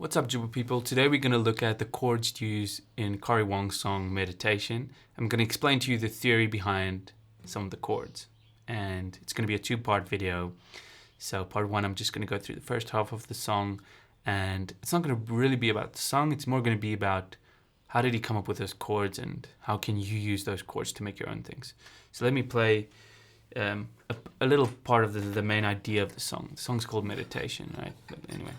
What's up, Jooba people? Today we're going to look at the chords used in Kari Wong's song Meditation. I'm going to explain to you the theory behind some of the chords. And it's going to be a two-part video. So part one, I'm just going to go through the first half of the song. And it's not going to really be about the song. It's more going to be about how did he come up with those chords and how can you use those chords to make your own things. So let me play a little part of the main idea of the song. The song's called Meditation, right? But anyway.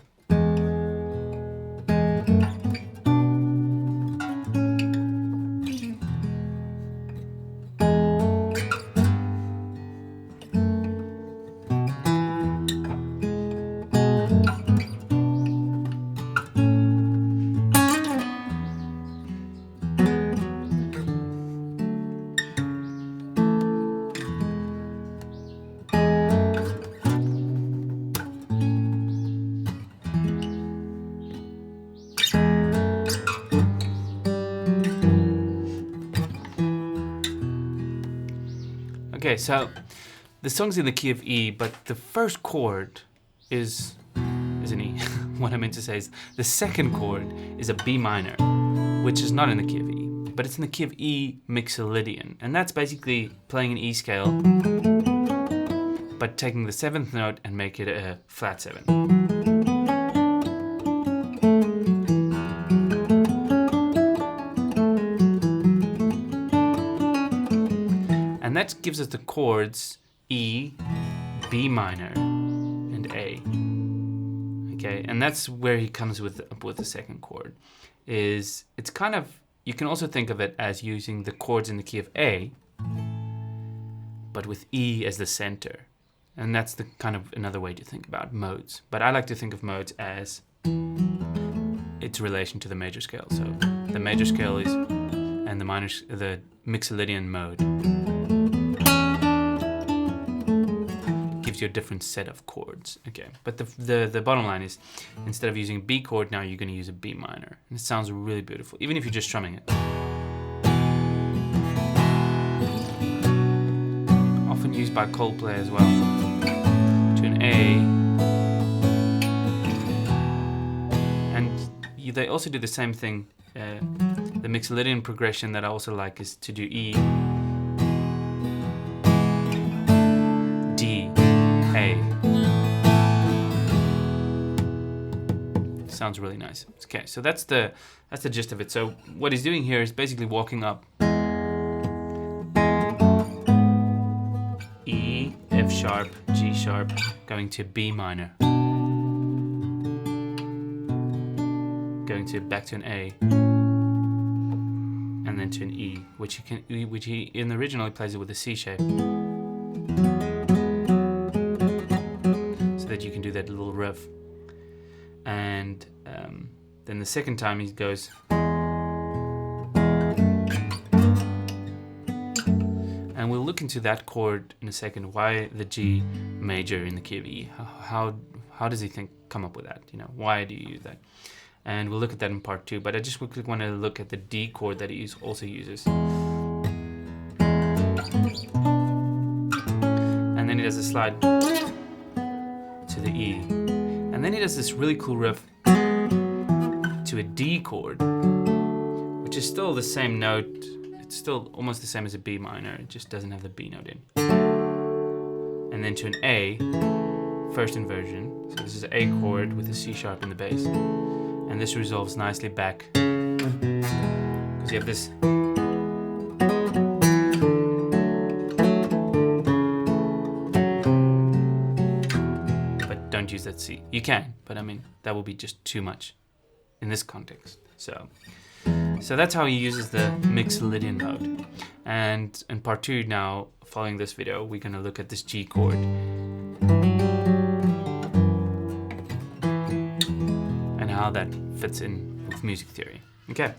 Okay, so the song's in the key of E, but the first chord is an E. What I meant to say is the second chord is a B minor, which is not in the key of E, but it's in the key of E mixolydian, and that's basically playing an E scale, but taking the seventh note and make it a flat seven. And that gives us the chords E, B minor, and A. Okay, and that's where he comes with the second chord. It's kind of, you can also think of it as using the chords in the key of A, but with E as the center. And that's the kind of another way to think about modes. But I like to think of modes as its relation to the major scale. So the major scale is, and the mixolydian mode gives you a different set of chords. Okay, but the bottom line is, instead of using a B chord, now you're going to use a B minor, and it sounds really beautiful, even if you're just strumming it. Often used by Coldplay as well. To an A, and they also do the same thing. The mixolydian progression that I also like is to do E, D, A. Sounds really nice. Okay, so that's the gist of it. So what he's doing here is basically walking up E, F sharp, G sharp, going to B minor, going to back to an A, and then to an E, which he in the original he plays it with a C shape, so that you can do that little riff. And then the second time he goes, and we'll look into that chord in a second. Why the G major in the key of E? How does he come up with that? You know, why do you use that? And we'll look at that in part two. But I just quickly want to look at the D chord that he also uses. And then he does a slide to the E, and then he does this really cool riff to a D chord, which is still the same note. It's still almost the same as a B minor. It just doesn't have the B note in. And then to an A, first inversion. So this is an A chord with a C sharp in the bass. And this resolves nicely back, because you have this. But don't use that C. You can, but I mean, that will be just too much in this context. So that's how he uses the mixolydian mode. And in part two now, following this video, we're going to look at this G chord. And how that fits in with music theory. Okay,